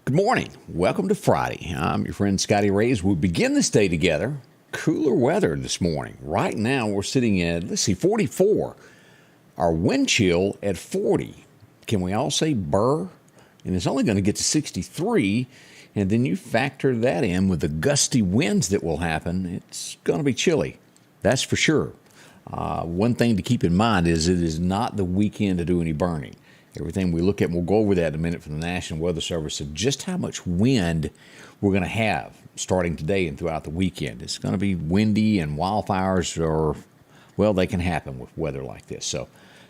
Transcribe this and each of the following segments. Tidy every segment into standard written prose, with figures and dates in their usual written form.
Good morning. Welcome to Friday. I'm your friend Scotty Ray. As we begin this day together, cooler weather this morning. Right now we're sitting at, 44. Our wind chill at 40. Can we all say burr? And it's only going to get to 63. And then you factor that in with the gusty winds that will happen. It's going to be chilly. That's for sure. One thing to keep in mind is it is not the weekend to do any burning. Everything we look at, and we'll go over that in a minute from the National Weather Service, of just how much wind we're going to have starting today and throughout the weekend. It's going to be windy, and wildfires they can happen with weather like this. So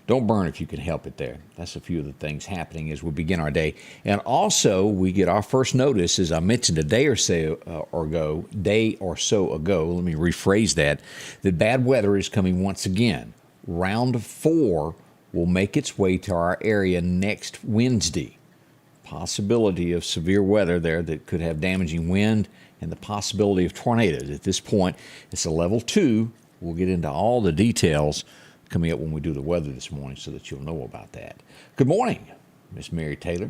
don't burn if you can help it there. That's a few of the things happening as we begin our day. And also, we get our first notice, as I mentioned a day or so ago, let me rephrase that bad weather is coming once again. Round 4 will make its way to our area next Wednesday. Possibility of severe weather there that could have damaging wind and the possibility of tornadoes. At this point, it's a level 2. We'll get into all the details coming up when we do the weather this morning so that you'll know about that. Good morning, Miss Mary Taylor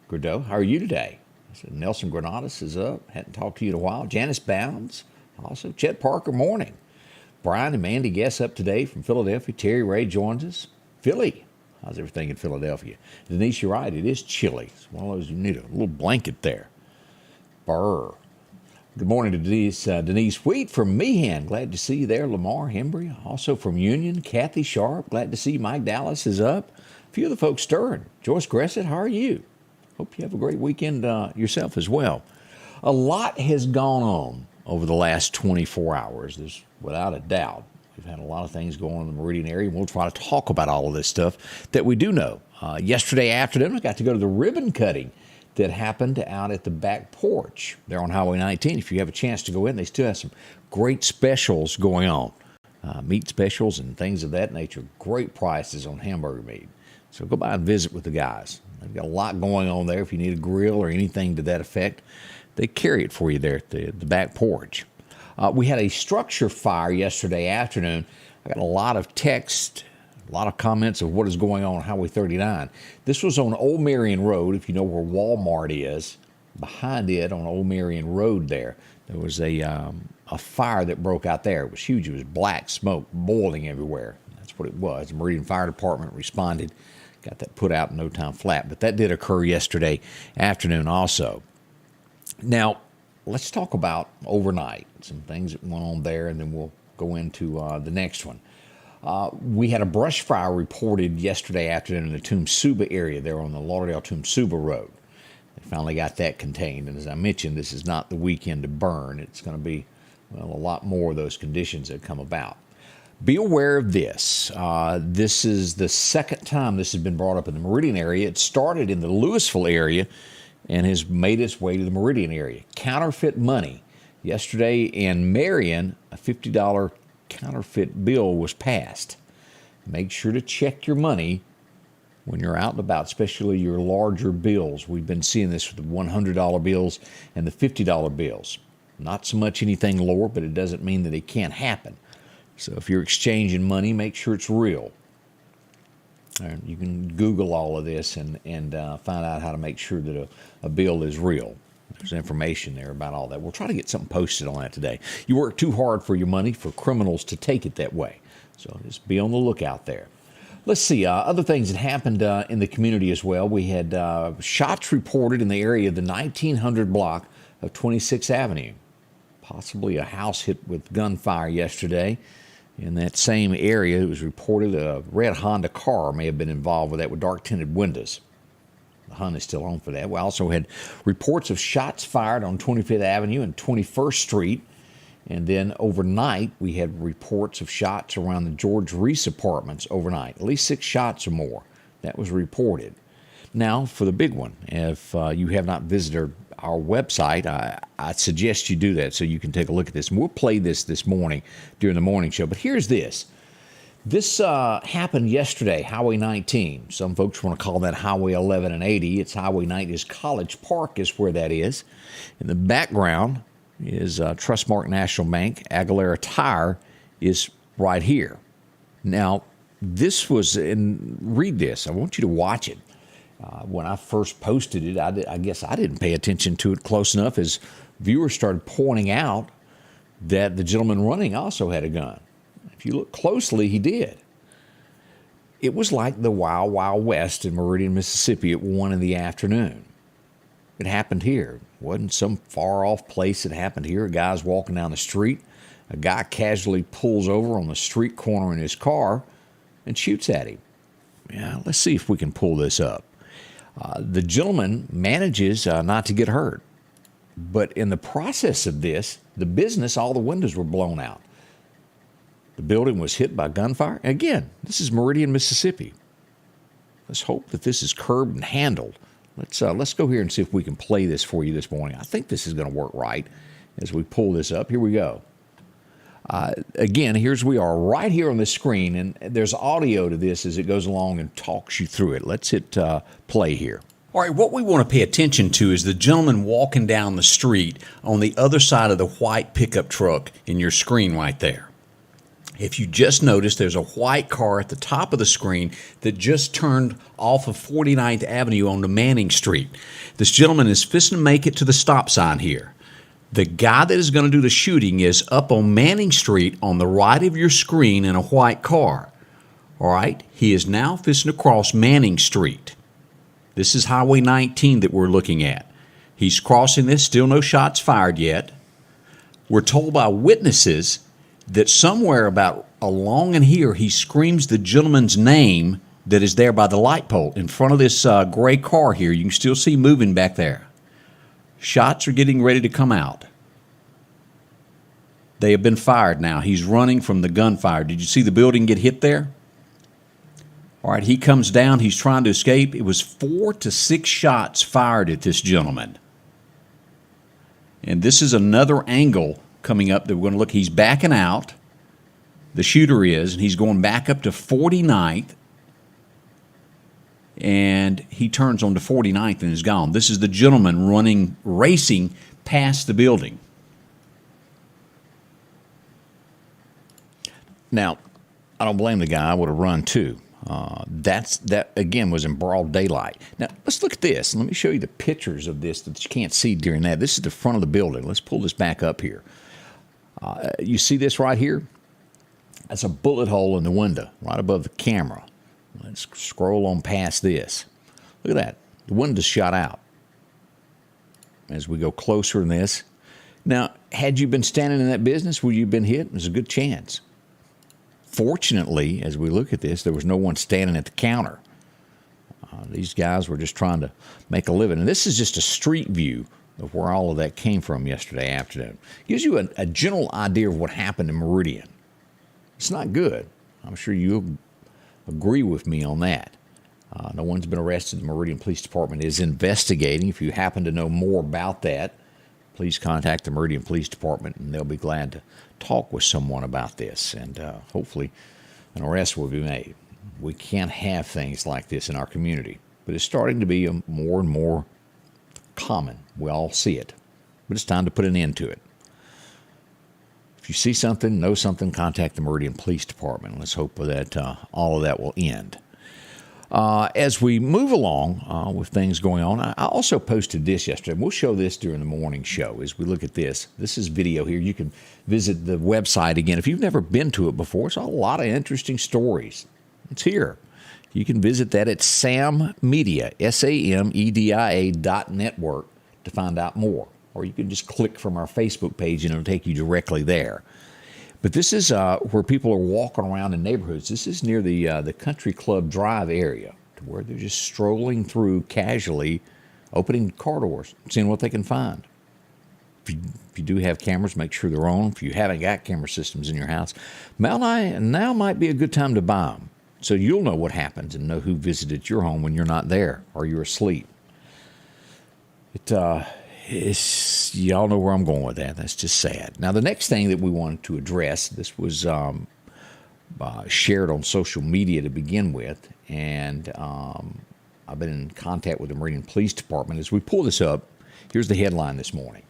Gradeau. How are you today? I said Nelson Granados is up. Hadn't talked to you in a while. Janice Bounds. Also, Chet Parker, morning. Brian and Mandy Guess up today from Philadelphia. Terry Ray joins us. Philly. How's everything in Philadelphia? Denise, you're right. It is chilly. It's one of those, you need a little blanket there. Burr. Good morning to Denise Wheat from Meehan. Glad to see you there. Lamar Hembry. Also from Union. Kathy Sharp. Glad to see Mike Dallas is up. A few of the folks stirring. Joyce Gressett, how are you? Hope you have a great weekend yourself as well. A lot has gone on over the last 24 hours. There's without a doubt. We've had a lot of things going on in the Meridian area, and we'll try to talk about all of this stuff that we do know. Yesterday afternoon, I got to go to the ribbon cutting that happened out at the back porch there on Highway 19. If you have a chance to go in, they still have some great specials going on. Meat specials and things of that nature. Great prices on hamburger meat. So go by and visit with the guys. They've got a lot going on there. If you need a grill or anything to that effect, they carry it for you there at the back porch. We had a structure fire yesterday afternoon. I got a lot of text, a lot of comments of what is going on Highway 39. This was on Old Meridian Road, if you know where Walmart is. Behind it on Old Meridian Road there was a fire that broke out there. It was huge. It was black smoke boiling everywhere. That's what it was. The Meridian Fire Department responded, got that put out in no time flat. But that did occur yesterday afternoon also. Now, let's talk about overnight, some things that went on there, and then we'll go into the next one. We had a brush fire reported yesterday afternoon in the Tumsuba area there on the Lauderdale-Tumsuba Road. They finally got that contained, and as I mentioned, this is not the weekend to burn. It's going to be, a lot more of those conditions that come about. Be aware of this. This is the second time this has been brought up in the Meridian area. It started in the Louisville area and has made its way to the Meridian area. Counterfeit money. Yesterday in Meridian, a $50 counterfeit bill was passed. Make sure to check your money when you're out and about, especially your larger bills. We've been seeing this with the $100 bills and the $50 bills. Not so much anything lower, but it doesn't mean that it can't happen. So if you're exchanging money, make sure it's real. You can Google all of this and find out how to make sure that a bill is real. There's information there about all that. We'll try to get something posted on that today. You work too hard for your money for criminals to take it that way. So just be on the lookout there. Let's see, other things that happened in the community as well. We had shots reported in the area of the 1900 block of 26th Avenue. Possibly a house hit with gunfire yesterday. In that same area, it was reported a red Honda car may have been involved with that with dark tinted windows. The hunt is still on for that. We also had reports of shots fired on 25th Avenue and 21st Street. And then overnight, we had reports of shots around the George Reese apartments overnight. At least 6 shots or more. That was reported. Now, for the big one, if you have not visited our website, I suggest you do that so you can take a look at this. And we'll play this morning during the morning show. But here's this. This happened yesterday, Highway 19. Some folks want to call that Highway 11 and 80. It's Highway 90. College Park is where that is. In the background is Trustmark National Bank. Aguilera Tire is right here. Now, this was, and read this. I want you to watch it. When I first posted it, I guess I didn't pay attention to it close enough as viewers started pointing out that the gentleman running also had a gun. If you look closely, he did. It was like the Wild Wild West in Meridian, Mississippi at 1 in the afternoon. It happened here. It wasn't some far-off place. It happened here. A guy's walking down the street. A guy casually pulls over on the street corner in his car and shoots at him. Yeah, let's see if we can pull this up. The gentleman manages not to get hurt. But in the process of this, the business, all the windows were blown out. The building was hit by gunfire. Again, this is Meridian, Mississippi. Let's hope that this is curbed and handled. Let's go here and see if we can play this for you this morning. I think this is going to work right as we pull this up. Here we go. Again, here's we are right here on the screen, and there's audio to this as it goes along and talks you through it. Let's hit play here. All right, what we want to pay attention to is the gentleman walking down the street on the other side of the white pickup truck in your screen right there. If you just noticed, there's a white car at the top of the screen that just turned off of 49th Avenue onto Manning Street. This gentleman is fixing to make it to the stop sign here. The guy that is going to do the shooting is up on Manning Street on the right of your screen in a white car. All right, he is now fixing to cross Manning Street. This is Highway 19 that we're looking at. He's crossing this, still no shots fired yet. We're told by witnesses that somewhere about along in here, he screams the gentleman's name that is there by the light pole in front of this gray car here. You can still see moving back there. Shots are getting ready to come out. They have been fired now. He's running from the gunfire. Did you see the building get hit there? All right, he comes down. He's trying to escape. It was 4 to 6 shots fired at this gentleman. And this is another angle coming up that we're going to look. He's backing out. The shooter is, and he's going back up to 49th. And he turns onto 49th and is gone. This is the gentleman racing past the building. Now, I don't blame the guy. I would have run too. That again was in broad daylight. Now let's look at this. Let me show you the pictures of this that you can't see during that. This is the front of the building. Let's pull this back up here. You see this right here? That's a bullet hole in the window right above the camera. Let's scroll on past this. Look at that. The window's shot out. As we go closer in this. Now, had you been standing in that business, would you have been hit? There's a good chance. Fortunately, as we look at this, there was no one standing at the counter. These guys were just trying to make a living. And this is just a street view of where all of that came from yesterday afternoon. Gives you a general idea of what happened in Meridian. It's not good. I'm sure you'll agree with me on that. No one's been arrested. The Meridian Police Department is investigating. If you happen to know more about that, please contact the Meridian Police Department, and they'll be glad to talk with someone about this, and hopefully an arrest will be made. We can't have things like this in our community, but it's starting to be more and more common. We all see it, but it's time to put an end to it. If you see something, know something, contact the Meridian Police Department. Let's hope that all of that will end. As we move along with things going on, I also posted this yesterday. We'll show this during the morning show as we look at this. This is video here. You can visit the website again. If you've never been to it before, it's a lot of interesting stories. It's here. You can visit that at SAMedia, SAMEDIA.network to find out more. Or you can just click from our Facebook page and it'll take you directly there. But this is where people are walking around in neighborhoods. This is near the Country Club Drive area, to where they're just strolling through casually, opening car doors, seeing what they can find. If you do have cameras, make sure they're on. If you haven't got camera systems in your house, now might be a good time to buy them, so you'll know what happens and know who visited your home when you're not there or you're asleep. Y'all know where I'm going with that. That's just sad. Now, the next thing that we wanted to address, this was shared on social media to begin with, and I've been in contact with the Meridian Police Department. As we pull this up, here's the headline this morning.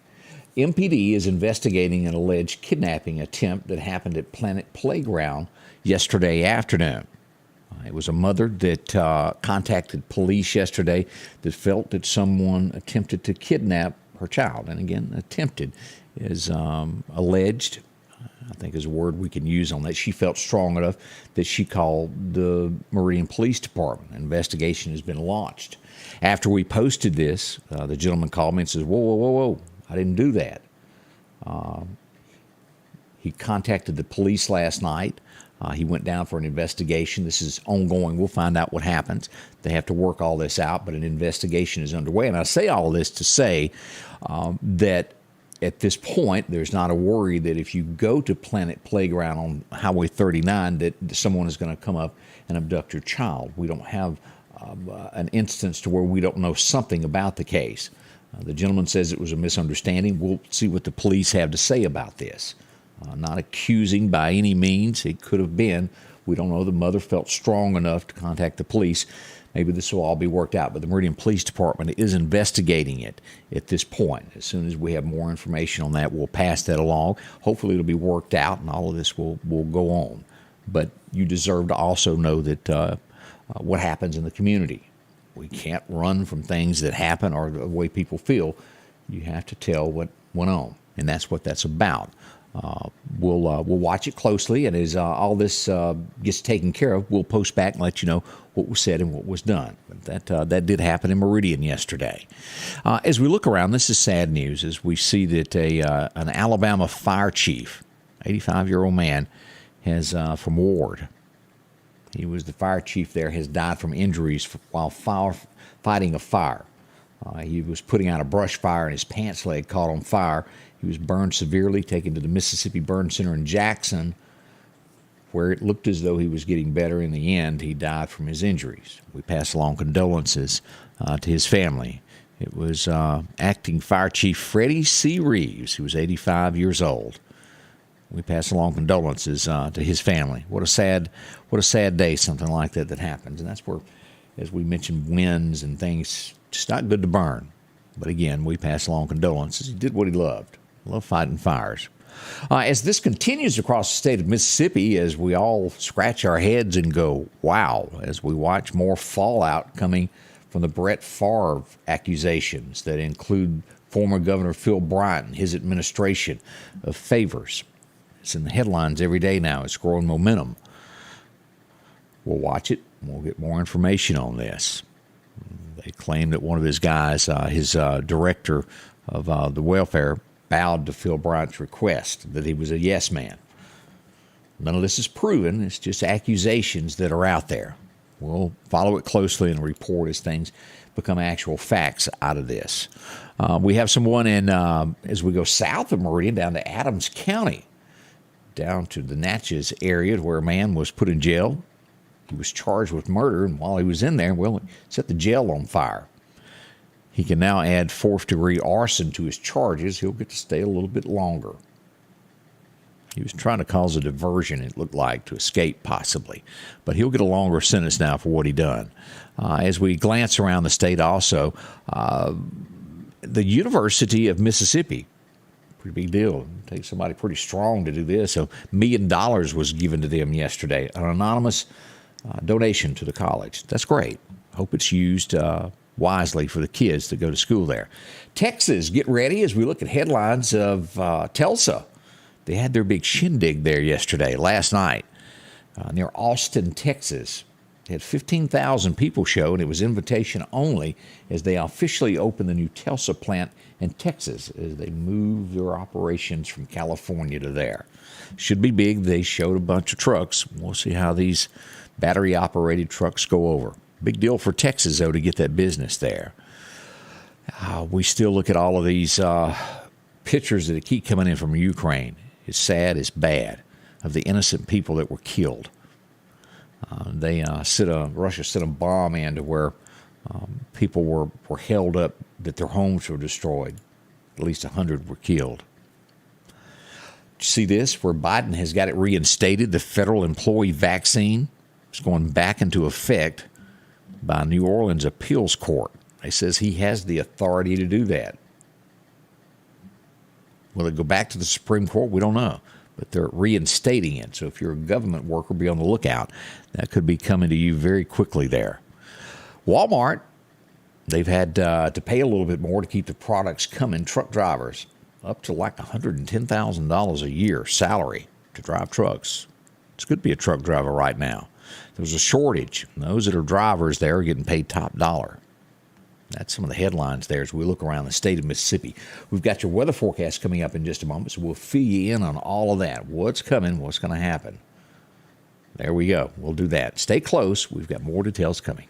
MPD is investigating an alleged kidnapping attempt that happened at Planet Playground yesterday afternoon. It was a mother that contacted police yesterday that felt that someone attempted to kidnap her child. And again, attempted is alleged, I think is a word we can use on that. She felt strong enough that she called the Meridian Police Department. An investigation has been launched. After we posted this, the gentleman called me and says, whoa, I didn't do that. He contacted the police last night. He went down for an investigation. This is ongoing. We'll find out what happens. They have to work all this out, but an investigation is underway. And I say all this to say that at this point, there's not a worry that if you go to Planet Playground on Highway 39 that someone is going to come up and abduct your child. We don't have an instance to where we don't know something about the case. The gentleman says it was a misunderstanding. We'll see what the police have to say about this. Not accusing by any means. It could have been. We don't know. The mother felt strong enough to contact the police. Maybe this will all be worked out. But the Meridian Police Department is investigating it at this point. As soon as we have more information on that, we'll pass that along. Hopefully it'll be worked out and all of this will go on. But you deserve to also know that what happens in the community. We can't run from things that happen or the way people feel. You have to tell what went on. And that's what that's about. We'll watch it closely, and as all this gets taken care of, we'll post back and let you know what was said and what was done. But that did happen in Meridian yesterday. As we look around, this is sad news as we see that an Alabama fire chief, 85-year-old man, has from Ward. He was the fire chief there, has died from injuries while fighting a fire. He was putting out a brush fire and his pants leg caught on fire. He was burned severely, taken to the Mississippi Burn Center in Jackson, where it looked as though he was getting better. In the end, he died from his injuries. We pass along condolences to his family. It was Acting Fire Chief Freddie C. Reeves, who was 85 years old. We pass along condolences to his family. What a sad day, something like that happens. And that's where, as we mentioned, winds and things, just not good to burn. But again, we pass along condolences. He did what he loved. Love fighting fires. As this continues across the state of Mississippi, as we all scratch our heads and go, wow, as we watch more fallout coming from the Brett Favre accusations that include former Governor Phil Bryant and his administration of favors. It's in the headlines every day now. It's growing momentum. We'll watch it, and we'll get more information on this. They claim that one of his guys, his director of the welfare, bowed to Phil Bryant's request, that he was a yes man. None of this is proven. It's just accusations that are out there. We'll follow it closely and report as things become actual facts out of this. We have someone in, as we go south of Meridian, down to Adams County, down to the Natchez area where a man was put in jail. He was charged with murder, and while he was in there, well, he set the jail on fire. He can now add fourth-degree arson to his charges. He'll get to stay a little bit longer. He was trying to cause a diversion, it looked like, to escape possibly. But he'll get a longer sentence now for what he done. As we glance around the state also, the University of Mississippi, pretty big deal. It takes somebody pretty strong to do this. So $1 million was given to them yesterday, an anonymous donation to the college. That's great. Hope it's used wisely for the kids that go to school there. Texas, get ready as we look at headlines of Tulsa. They had their big shindig there last night, near Austin, Texas. They had 15,000 people show, and it was invitation only as they officially opened the new Tulsa plant in Texas as they move their operations from California to there. Should be big. They showed a bunch of trucks. We'll see how these battery-operated trucks go over. Big deal for Texas, though, to get that business there. We still look at all of these pictures that keep coming in from Ukraine. It's sad, it's bad, of the innocent people that were killed. Russia sent a bomb in to where people were held up, that their homes were destroyed. At least 100 were killed. See this, where Biden has got it reinstated, the federal employee vaccine is going back into effect by New Orleans Appeals Court. It says he has the authority to do that. Will it go back to the Supreme Court? We don't know. but they're reinstating it. So if you're a government worker, be on the lookout. That could be coming to you very quickly there. Walmart, they've had to pay a little bit more to keep the products coming. Truck drivers, up to like $110,000 a year salary to drive trucks. It's good to be a truck driver right now. There's a shortage. Those that are drivers there are getting paid top dollar. That's some of the headlines there as we look around the state of Mississippi. We've got your weather forecast coming up in just a moment, so we'll fill you in on all of that. What's coming, what's going to happen. There we go. We'll do that. Stay close. We've got more details coming.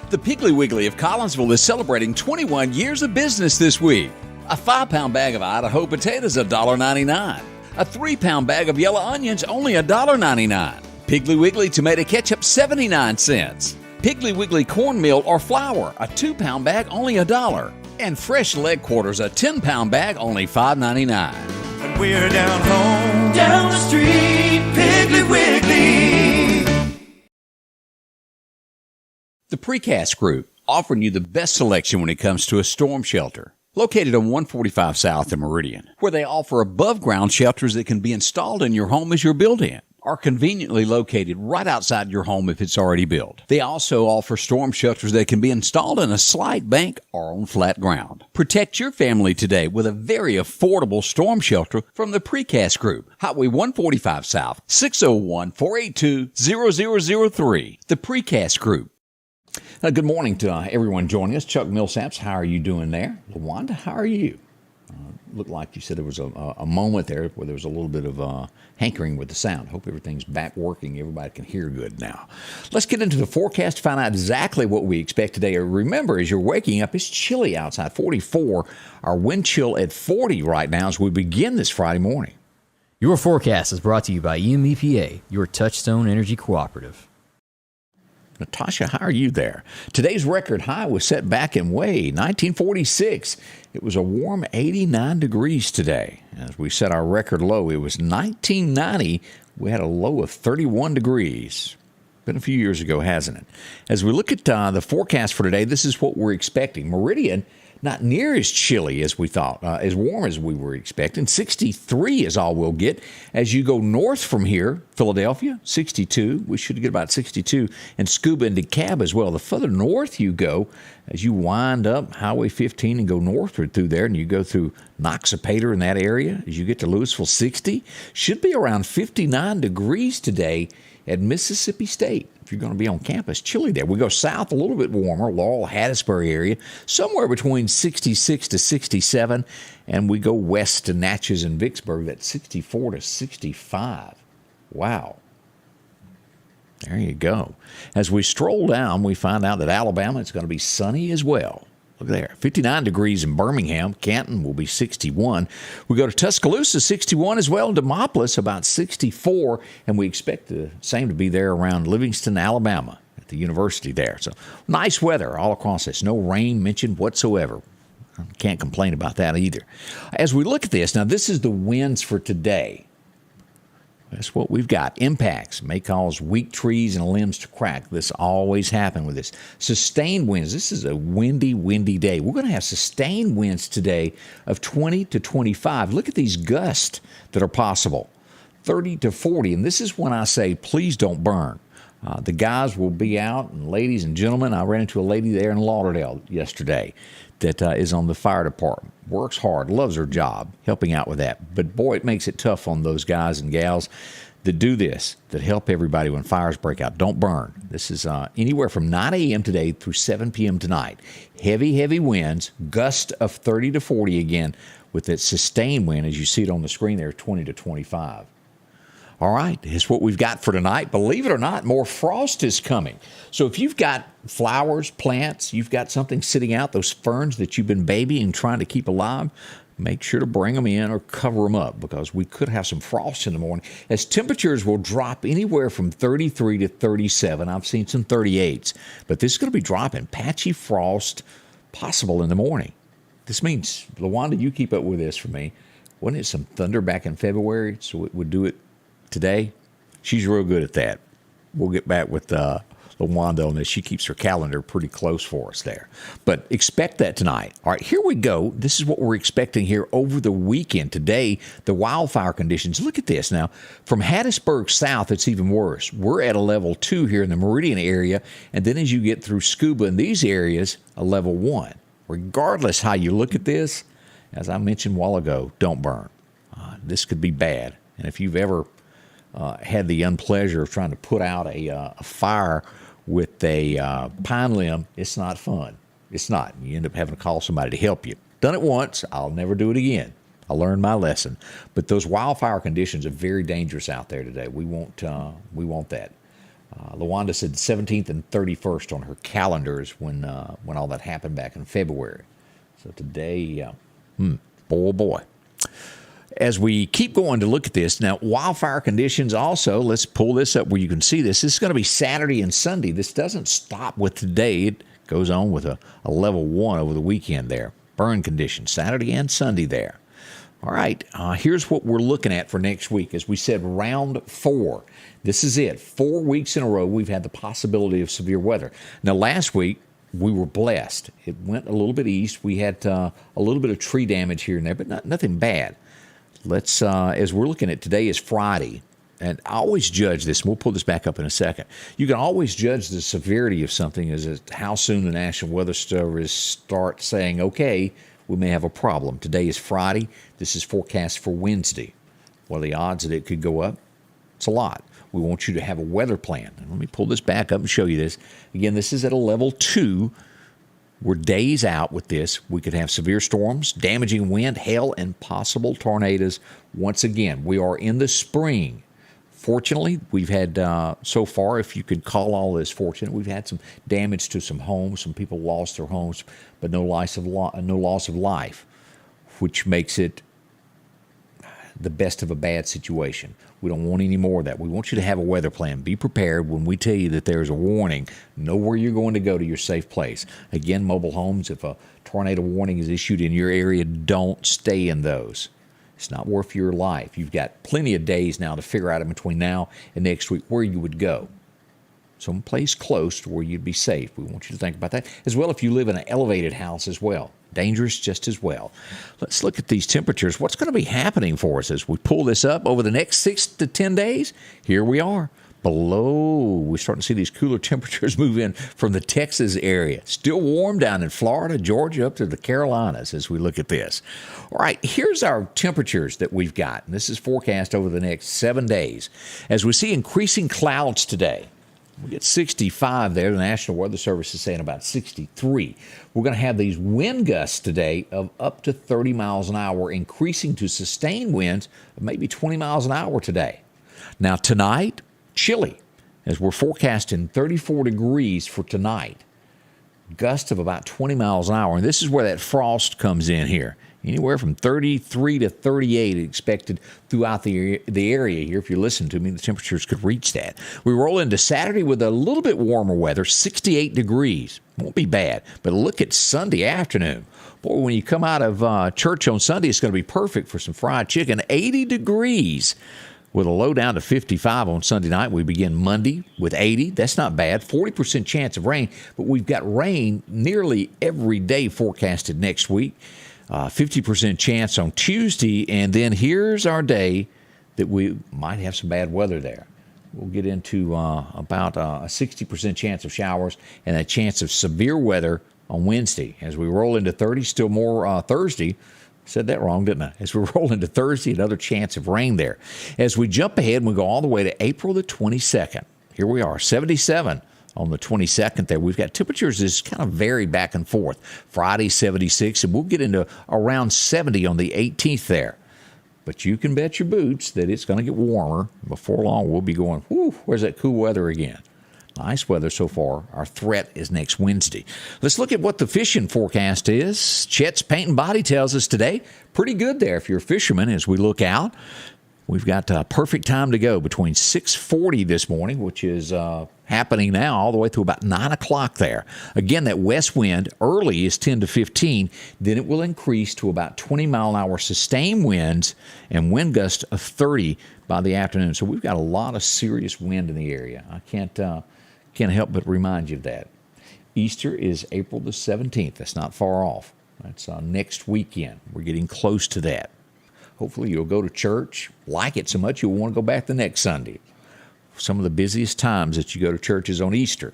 The Piggly Wiggly of Collinsville is celebrating 21 years of business this week. A 5-pound bag of Idaho potatoes, $1.99. A 3-pound bag of yellow onions, only $1.99. Piggly Wiggly tomato ketchup, 79 cents. Piggly Wiggly cornmeal or flour, a 2-pound bag, only $1. And fresh leg quarters, a 10-pound bag, only $5.99. When we're down home, down the street, Piggly Wiggly. The Precast Group, offering you the best selection when it comes to a storm shelter. Located on 145 South in Meridian, where they offer above-ground shelters that can be installed in your home as you're built-in, are conveniently located right outside your home if it's already built. They also offer storm shelters that can be installed in a slight bank or on flat ground. Protect your family today with a very affordable storm shelter from the Precast Group. Highway 145 South, 601-482-0003. The Precast Group. Good morning to everyone joining us. Chuck Millsaps, how are you doing there? LaWanda, how are you? Looked like you said there was a moment there where there was a little bit of hankering with the sound. Hope everything's back working. Everybody can hear good now. Let's get into the forecast, find out exactly what we expect today. Remember, as you're waking up, it's chilly outside, 44. Our wind chill at 40 right now as we begin this Friday morning. Your forecast is brought to you by EMEPA, your Touchstone Energy Cooperative. Natasha, how are you there? Today's record high was set back in Wade, 1946. It was a warm 89 degrees today. As we set our record low, it was 1990. We had a low of 31 degrees. Been a few years ago, hasn't it? As we look at the forecast for today, this is what we're expecting. Meridian, not near as chilly as we thought, as warm as we were expecting. 63 is all we'll get. As you go north from here, Philadelphia, 62. We should get about 62. And Scuba and DeKalb as well. The further north you go, as you wind up Highway 15 and go northward through there, and you go through Noxapater in that area, as you get to Louisville, 60. Should be around 59 degrees today at Mississippi State. If you're going to be on campus, chilly there. We go south a little bit warmer, Laurel, Hattiesburg area, somewhere between 66 to 67. And we go west to Natchez and Vicksburg, that's 64 to 65. Wow. There you go. As we stroll down, we find out that Alabama is going to be sunny as well. Look there, 59 degrees in Birmingham. Canton will be 61. We go to Tuscaloosa, 61 as well. Demopolis, about 64. And we expect the same to be there around Livingston, Alabama, at the university there. So nice weather all across this. No rain mentioned whatsoever. Can't complain about that either. As we look at this, now this is the winds for today. That's what we've got. Impacts may cause weak trees and limbs to crack. This always happens with this. Sustained winds. This is a windy day. We're going to have sustained winds today of 20 to 25. Look at these gusts that are possible. 30 to 40. And this is when I say, please don't burn. The guys will be out, and ladies and gentlemen, I ran into a lady there in Lauderdale yesterday that is on the fire department. Works hard, loves her job, helping out with that. But boy, it makes it tough on those guys and gals that do this, that help everybody when fires break out. Don't burn. This is anywhere from 9 a.m. today through 7 p.m. tonight. Heavy winds, gust of 30 to 40 again, with that sustained wind, as you see it on the screen there, 20 to 25. All right, here's what we've got for tonight. Believe it or not, more frost is coming. So if you've got flowers, plants, you've got something sitting out, those ferns that you've been babying, trying to keep alive, make sure to bring them in or cover them up, because we could have some frost in the morning, as temperatures will drop anywhere from 33 to 37. I've seen some 38s, but this is going to be dropping. Patchy frost possible in the morning. This means, LaWanda, you keep up with this for me. Wasn't it some thunder back in February, so it would do it today? She's real good at that. We'll get back with LaWanda on this. She keeps her calendar pretty close for us there. But expect that tonight. All right, here we go. This is what we're expecting here over the weekend. Today, the wildfire conditions. Look at this now. From Hattiesburg south, it's even worse. We're at a level 2 here in the Meridian area. And then as you get through Scuba in these areas, a level 1. Regardless how you look at this, as I mentioned a while ago, don't burn. This could be bad. And if you've ever had the unpleasure of trying to put out a fire with a pine limb, it's not fun. It's not. You end up having to call somebody to help you. Done it once. I'll never do it again. I learned my lesson. But those wildfire conditions are very dangerous out there today. We won't that. LaWanda said 17th and 31st on her calendars when all that happened back in February. So today, boy. As we keep going to look at this, now wildfire conditions also, let's pull this up where you can see this. This is going to be Saturday and Sunday. This doesn't stop with today. It goes on with a level 1 over the weekend there. Burn conditions, Saturday and Sunday there. All right, here's what we're looking at for next week. As we said, round 4. This is it. 4 weeks in a row we've had the possibility of severe weather. Now, last week, we were blessed. It went a little bit east. We had a little bit of tree damage here and there, but nothing bad. Let's, as we're looking at today is Friday, and I always judge this, and we'll pull this back up in a second. You can always judge the severity of something as how soon the National Weather Service start saying, okay, we may have a problem. Today is Friday. This is forecast for Wednesday. What are the odds that it could go up? It's a lot. We want you to have a weather plan. And let me pull this back up and show you this. Again, this is at a level 2. We're days out with this. We could have severe storms, damaging wind, hail, and possible tornadoes. Once again, we are in the spring. Fortunately, we've had, so far, if you could call all this fortunate, we've had some damage to some homes. Some people lost their homes, but no loss of life, which makes it the best of a bad situation. We don't want any more of that. We want you to have a weather plan. Be prepared when we tell you that there's a warning. Know where you're going to go to your safe place. Again, mobile homes, if a tornado warning is issued in your area, don't stay in those. It's not worth your life. You've got plenty of days now to figure out in between now and next week where you would go. Some place close to where you'd be safe. We want you to think about that. As well, if you live in an elevated house as well. Dangerous just as well. Let's look at these temperatures. What's going to be happening for us as we pull this up over the next 6 to 10 days? Here we are. Below, we're starting to see these cooler temperatures move in from the Texas area. Still warm down in Florida, Georgia, up to the Carolinas as we look at this. All right, here's our temperatures that we've got. And this is forecast over the next 7 days. As we see increasing clouds today, we get 65 there. The National Weather Service is saying about 63. We're going to have these wind gusts today of up to 30 miles an hour, increasing to sustained winds of maybe 20 miles an hour today. Now, tonight, chilly, as we're forecasting 34 degrees for tonight. Gusts of about 20 miles an hour. And this is where that frost comes in here. Anywhere from 33 to 38 expected throughout the area here. If you listen to me, the temperatures could reach that. We roll into Saturday with a little bit warmer weather, 68 degrees. Won't be bad. But look at Sunday afternoon. Boy, when you come out of church on Sunday, it's going to be perfect for some fried chicken. 80 degrees. With a low down to 55 on Sunday night. We begin Monday with 80. That's not bad. 40% chance of rain. But we've got rain nearly every day forecasted next week. 50% chance on Tuesday, and then here's our day that we might have some bad weather there. We'll get into about a 60% chance of showers and a chance of severe weather on Wednesday. As we roll into 30, still more Thursday. Said that wrong, didn't I? As we roll into Thursday, another chance of rain there. As we jump ahead and we go all the way to April the 22nd. Here we are, 77. On the 22nd there, we've got temperatures that kind of vary back and forth. Friday, 76, and we'll get into around 70 on the 18th there. But you can bet your boots that it's going to get warmer. Before long, we'll be going, whew, where's that cool weather again? Nice weather so far. Our threat is next Wednesday. Let's look at what the fishing forecast is. Chet's Paint and Body tells us today, pretty good there if you're a fisherman as we look out. We've got a perfect time to go between 6:40 this morning, which is happening now all the way through about 9 o'clock there. Again, that west wind early is 10 to 15. Then it will increase to about 20 mile an hour sustained winds and wind gusts of 30 by the afternoon. So we've got a lot of serious wind in the area. I can't Can't help but remind you of that. Easter is April the 17th. That's not far off. That's next weekend. We're getting close to that. Hopefully you'll go to church, like it so much you'll want to go back the next Sunday. Some of the busiest times that you go to church is on Easter.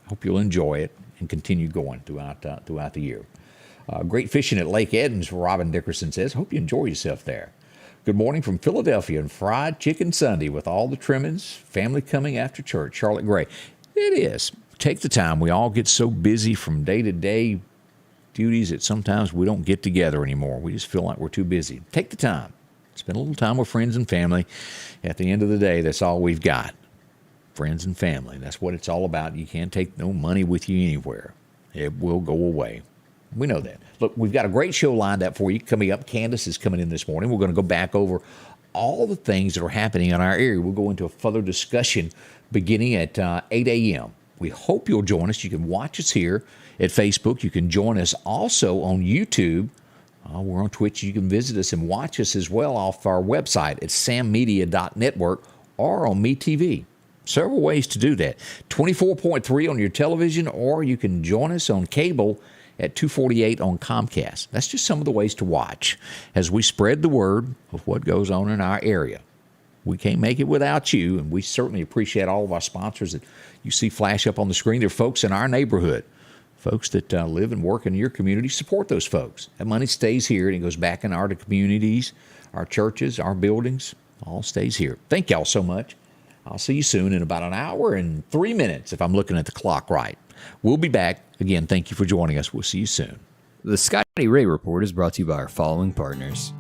Hope you'll enjoy it and continue going throughout the year. Great fishing at Lake Edens, Robin Dickerson says. Hope you enjoy yourself there. Good morning from Philadelphia and Fried Chicken Sunday with all the trimmings, family coming after church. Charlotte Gray. It is. Take the time. We all get so busy from day to day duties that sometimes we don't get together anymore. We just feel like we're too busy. Take the time. Spend a little time with friends and family. At the end of the day, that's all we've got. Friends and family. That's what it's all about. You can't take no money with you anywhere. It will go away. We know that. Look, we've got a great show lined up for you coming up. Candace is coming in this morning. We're going to go back over all the things that are happening in our area. We'll go into a further discussion beginning at 8 a.m. We hope you'll join us. You can watch us here at Facebook. You can join us also on YouTube. We're on Twitch. You can visit us and watch us as well off our website at sammedia.network or on MeTV. Several ways to do that. 24.3 on your television, or you can join us on cable at 248 on Comcast. That's just some of the ways to watch as we spread the word of what goes on in our area. We can't make it without you, and we certainly appreciate all of our sponsors that you see flash up on the screen. They're folks in our neighborhood, folks that live and work in your community. Support those folks. That money stays here, and it goes back in our communities, our churches, our buildings. All stays here. Thank y'all so much. I'll see you soon in about an hour and 3 minutes if I'm looking at the clock right. We'll be back. Again, thank you for joining us. We'll see you soon. The Scotty Ray Report is brought to you by our following partners: